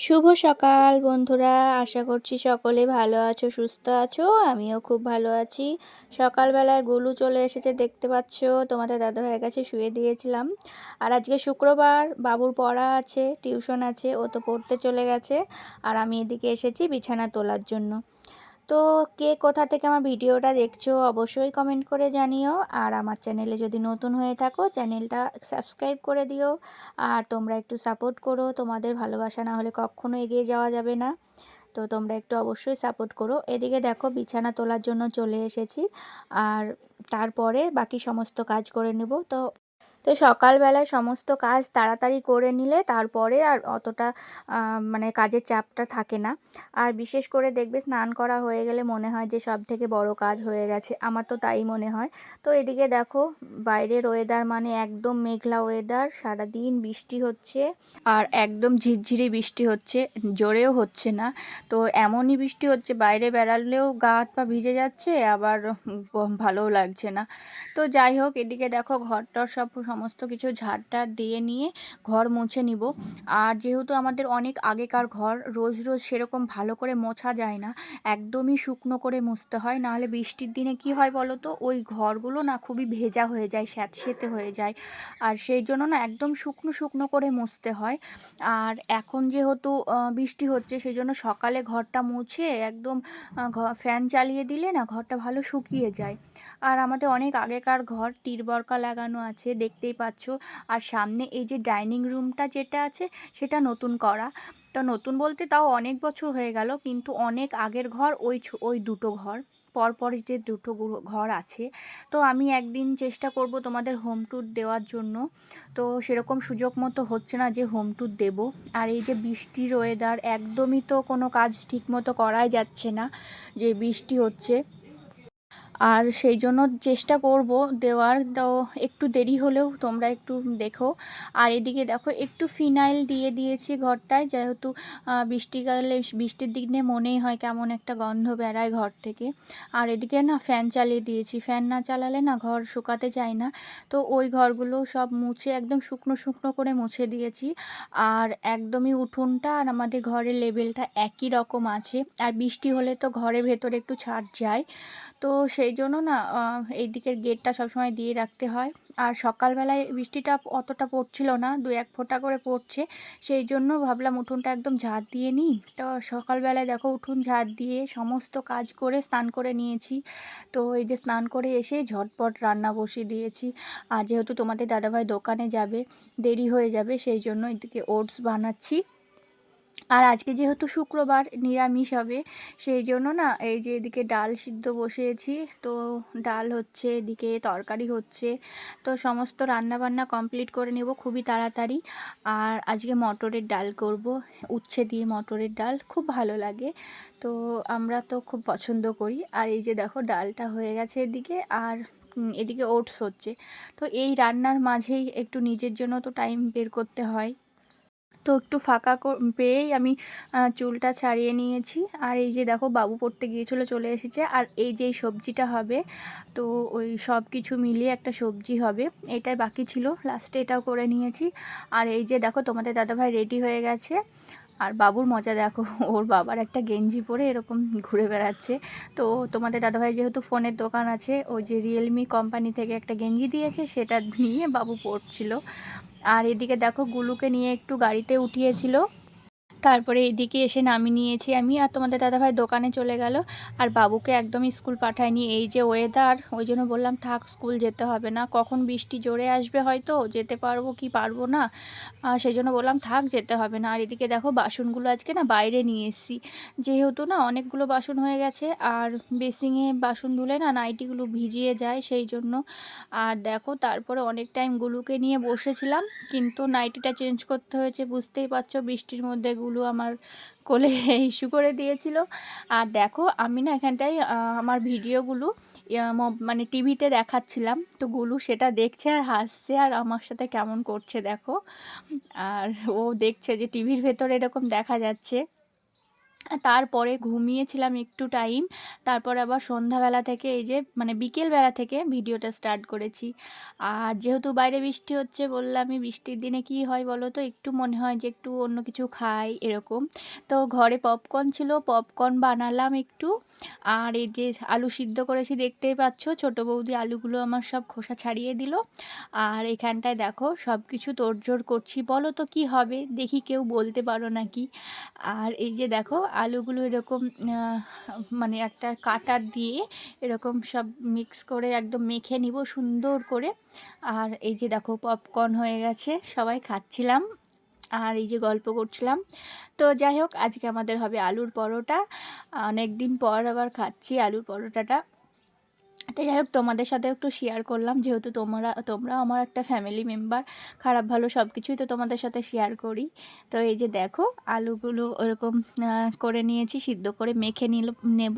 শুভ সকাল বন্ধুরা, আশা করছি সকলে ভালো আছো, সুস্থ আছো। আমিও খুব ভালো আছি। সকালবেলায় গোলু চলে এসেছে, দেখতে পাচ্ছ। তোমাদের দাদাভাইয়ের কাছে শুয়ে দিয়েছিলাম। আর আজকে শুক্রবার, বাবুর পড়া আছে, টিউশন আছে, ও তো পড়তে চলে গেছে। আর আমি এদিকে এসেছি বিছানা তোলার জন্য। তো কে কোথা থেকে আমার ভিডিওটা দেখছো অবশ্যই কমেন্ট করে জানিও। আর আমার চ্যানেলে যদি নতুন হয়ে থাকো, চ্যানেলটা সাবস্ক্রাইব করে দিও। আর তোমরা একটু সাপোর্ট করো, তোমাদের ভালোবাসা না হলে কখনো এগিয়ে যাওয়া যাবে না। তো তোমরা একটু অবশ্যই সাপোর্ট করো। এদিকে দেখো বিছানা তোলার জন্য চলে এসেছি। আর তারপরে বাকি সমস্ত কাজ করে নেব। তো সকালবেলায় সমস্ত কাজ তাড়াতাড়ি করে নিলে তারপরে আর অতটা মানে কাজের চাপটা থাকে না। আর বিশেষ করে দেখবে স্নান করা হয়ে গেলে মনে হয় যে সব থেকে বড় কাজ হয়ে গেছে, আমার তো তাই মনে হয়। তো এদিকে দেখো বাইরের ওয়েদার মানে একদম মেঘলা ওয়েদার, সারাদিন বৃষ্টি হচ্ছে। আর একদম ঝিরঝিরি বৃষ্টি হচ্ছে, জোরেও হচ্ছে না। তো এমনই বৃষ্টি হচ্ছে বাইরে বেরালেও গা হাত পা ভিজে যাচ্ছে, আবার ভালোও লাগছে না। তো যাই হোক, এদিকে দেখো ঘরটার সমস্ত কিছু ঝাড়টার দিয়ে নিয়ে ঘর মুছে নিব। আর যেহেতু আমাদের অনেক আগেকার ঘর, রোজ রোজ সেরকম ভালো করে মোছা যায় না, একদমই শুকনো করে মুছতে হয়। নাহলে বৃষ্টির দিনে কি হয় বলো তো, ওই ঘরগুলো না খুবই ভেজা হয়ে যায়, স্যাঁতসেঁতে হয়ে যায়। আর সেই জন্য না একদম শুকনো শুকনো করে মুছতে হয়। আর এখন যেহেতু বৃষ্টি হচ্ছে, সেই জন্য সকালে ঘরটা মুছে একদম ফ্যান চালিয়ে দিলে না ঘরটা ভালো শুকিয়ে যায়। আর আমাদের অনেক আগেকার ঘর, টিরবরকা লাগানো আছে, দেখতেই পাচ্ছ। আর সামনে এই যে ডাইনিং রুমটা যেটা আছে, সেটা নতুন করা। তা নতুন বলতে তাও অনেক বছর হয়ে গেল, কিন্তু অনেক আগের ঘর ওই দুটো ঘর, পরপর যে দুটো ঘর আছে। তো আমি একদিন চেষ্টা করব তোমাদের হোম ট্যুর দেওয়ার জন্য। তো সেরকম সুযোগ মতো হচ্ছে না যে হোম ট্যুর দেবো। আর এই যে বৃষ্টির ওয়েদার, একদমই তো কোনো কাজ ঠিক মতো করাই যাচ্ছে না, যে বৃষ্টি হচ্ছে। আর সেই জন্য চেষ্টা করব দেওয়ার। তো একটু দেরি হলেও তোমরা একটু দেখো। আর এদিকে দেখো একটু ফিনাইল দিয়ে দিয়েছি ঘরটায়, যেহেতু বৃষ্টিকালে, বৃষ্টির দিনে মনেই হয় কেমন একটা গন্ধ বেড়ায় ঘর থেকে। আর এদিকে না ফ্যান চালিয়ে দিয়েছি, ফ্যান না চালালে না ঘর শুকাতে চায় না। তো ওই ঘরগুলো সব মুছে একদম শুকনো শুকনো করে মুছে দিয়েছি। আর একদমই উঠোনটা আর আমাদের ঘরের লেভেলটা একই রকম আছে। আর বৃষ্টি হলে তো ঘরের ভেতরে একটু ছাড় যায়। তো সেই জন্য না এই দিকের গেটটা সবসময় দিয়ে রাখতে হয়। আর সকালবেলায় বৃষ্টিটা অতটা পড়ছিল না, দু এক ফোঁটা করে পড়ছে। সেই জন্য ভাবলাম উঠোনটা একদম ঝাড় দিয়ে নিই। তো সকালবেলায় দেখো উঠোন ঝাড় দিয়ে সমস্ত কাজ করে স্নান করে নিয়েছি। তো এই যে স্নান করে এসে ঝটপট রান্না বসিয়ে দিয়েছি। আর যেহেতু তোমাদের দাদাভাই দোকানে যাবে, দেরি হয়ে যাবে, সেই জন্য এদিকে ওটস বানাচ্ছি। আর আজকে যেহেতু শুক্রবার, নিরামিষ হবে, সেই জন্য না এই যে এদিকে ডাল সিদ্ধ বসিয়েছি। তো ডাল হচ্ছে, এদিকে তরকারি হচ্ছে। তো সমস্ত রান্না বান্না কমপ্লিট করে নেব খুবই তাড়াতাড়ি। আর আজকে মটরের ডাল করব, উচ্ছে দিয়ে মটরের ডাল খুব ভালো লাগে। তো আমরা তো খুব পছন্দ করি। আর এই যে দেখো ডালটা হয়ে গেছে এদিকে। আর এদিকে ওটস হচ্ছে। তো এই রান্নার মাঝেই একটু নিজের জন্য তো টাইম বের করতে হয়। তো একটু ফাঁকা পেয়েই আমি চুলটা ছাড়িয়ে নিয়েছি। আর এই যে দেখো বাবু পড়তে গিয়েছিলো, চলে এসেছে। আর এই যে সবজিটা হবে, তো ওই সব কিছু মিলিয়ে একটা সবজি হবে, এটাই বাকি ছিল, লাস্টে এটাও করে নিয়েছি। আর এই যে দেখো তোমাদের দাদাভাই রেডি হয়ে গেছে। আর বাবুর মজা দেখো, ওর বাবার একটা গেঞ্জি পরে এরকম ঘুরে বেড়াচ্ছে। তো তোমাদের দাদাভাই যেহেতু ফোনের দোকান আছে, ওই যে রিয়েলমি কোম্পানি থেকে একটা গেঞ্জি দিয়েছে, সেটা নিয়ে বাবু পরছিল। আর এদিকে দেখো গুলুকে নিয়ে একটু গাড়িতে উঠিয়েছিল, তারপরে এদিকে এসে নামিয়ে নিয়েছি আমি। আর তোমাদের দাদাভাই দোকানে চলে গেল। আর বাবুকে একদমই স্কুল পাঠায়নি, এই যে ওয়েদার, ওই জন্য বললাম থাক, স্কুল যেতে হবে না, কখন বৃষ্টি জোরে আসবে, হয়তো যেতে পারবো কি পারবো না। সেই জন্য বললাম থাক, যেতে হবে না। আর এদিকে দেখো বাসনগুলো আজকে না বাইরে নিয়ে এসেছি, যেহেতু না অনেকগুলো বাসন হয়ে গেছে। আর বেসিংয়ে বাসন ধুলে না নাইটিগুলো ভিজিয়ে যায়, সেই জন্য। আর দেখো তারপরে অনেক টাইম গুলুকে নিয়ে বসেছিলাম, কিন্তু নাইটিটা চেঞ্জ করতে হয়েছে, বুঝতেই পারছো বৃষ্টির মধ্যে গুলু আমার কোলে ইস্যু করে দিয়েছিল। আর দেখো আমি না এখানটায় আমার ভিডিওগুলো মানে টিভিতে দেখাচ্ছিলাম, তো গুলু সেটা দেখছে আর হাসছে, আর আমার সাথে কেমন করছে দেখো। আর ও দেখছে যে টিভির ভেতরে এরকম দেখা যাচ্ছে। তারপরে ঘুমিয়েছিলাম একটু টাইম। তারপরে আবার সন্ধ্যাবেলা থেকে এই যে মানে বিকেলবেলা থেকে ভিডিওটা স্টার্ট করেছি। আর যেহেতু বাইরে বৃষ্টি হচ্ছে বললামই, বৃষ্টির দিনে কি হয় বলো তো? একটু মনে হয় যে একটু অন্য কিছু খাই এরকম। তো ঘরে পপকর্ন ছিল, পপকর্ন বানালাম একটু। আর এই যে আলু সিদ্ধ করেছি দেখতেই পাচ্ছ। ছোট বৌদি আলুগুলো আমার সব খোসা ছাড়িয়ে দিল। আর এখানটায় দেখো সবকিছু তোড়জোড় করছি। বলো তো কি হবে? দেখি কেউ বলতে পারো নাকি? আর এই যে দেখো আলুগুলো এরকম মানে একটা কাটার দিয়ে এরকম সব মিক্স করে একদম মেখে নিব সুন্দর করে। আর এই যে দেখো পপকর্ন হয়ে গেছে, সবাই খাচ্ছিলাম আর এই যে গল্প করছিলাম। তো যাই হোক, আজকে আমাদের হবে আলুর পরোটা। অনেক দিন পর আবার খাচ্ছি আলুর পরোটাটা। তো যাই হোক, তোমাদের সাথে একটু শেয়ার করলাম, যেহেতু তোমরা আমার একটা ফ্যামিলি মেম্বার। খারাপ ভালো সব কিছুই তো তোমাদের সাথে শেয়ার করি। তো এই যে দেখো আলুগুলো ওরকম করে নিয়েছি, সিদ্ধ করে মেখে নেব।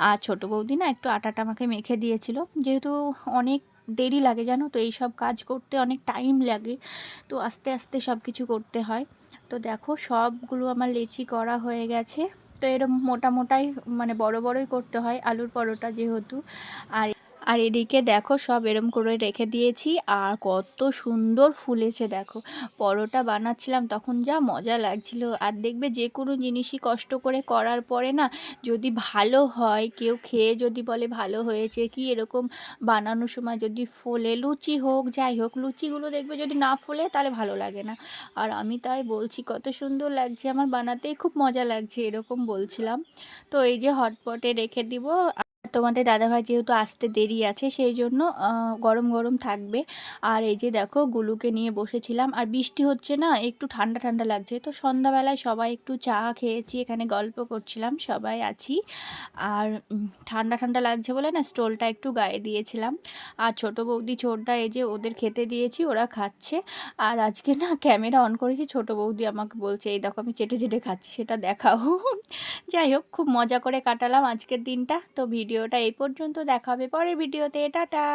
আর ছোটো বৌদি না একটু আটাটা আমাকে মেখে দিয়েছিল, যেহেতু অনেক দেরি লাগে জানো তো, এই সব কাজ করতে অনেক টাইম লাগে। তো আস্তে আস্তে সব কিছু করতে হয়। তো দেখো সবগুলো আমার লেচি করা হয়ে গেছে। তো এরকম মোটা মোটাই মানে বড় বড়ই করতে হয় আলুর পরোটা যেহেতু। আর আর এদিকে দেখো সব এরম করে রেখে দিয়েছি। আর কত সুন্দর ফুলেছে দেখো। পরোটা বানাচ্ছিলাম তখন যা মজা লাগছিল। আর দেখবে যে কোনো জিনিসই কষ্ট করে করার পরে না, যদি ভালো হয়, কেউ খেয়ে যদি বলে ভালো হয়েছে, কি এরকম বানানোর সময় যদি ফোলে, লুচি হোক যাই হোক, লুচিগুলো দেখবে যদি না ফোলে তাহলে ভালো লাগে না। আর আমি তাই বলছি কত সুন্দর লাগছে আমার, বানাতেই খুব মজা লাগছে এরকম বলছিলাম। তো এই যে হটপটে রেখে দিব। তোমাদের দাদাভাই যেহেতু আসতে দেরি আছে সেই জন্য গরম গরম থাকবে। আর এই যে দেখো গুলুকে নিয়ে বসেছিলাম, আর বৃষ্টি হচ্ছে না, একটু ঠান্ডা ঠান্ডা লাগছে। তো সন্ধ্যাবেলায় সবাই একটু চা খেয়েছি, এখানে গল্প করছিলাম, সবাই আছি। আর ঠান্ডা ঠান্ডা লাগছে বলে না স্টোলটা একটু গায়ে দিয়েছিলাম। আর ছোট বৌদি ছোটদা এই যে ওদের খেতে দিয়েছি, ওরা খাচ্ছে। আর আজকে না ক্যামেরা অন করেছি, ছোট বৌদি আমাকে বলছে এই দেখো আমি চেটে চেটে খাচ্ছি, সেটা দেখাও। যাই হোক, খুব মজা করে কাটালাম আজকের দিনটা। তো ভিডিওটা এই পর্যন্ত, দেখা হবে পরের ভিডিওতে, টাটা।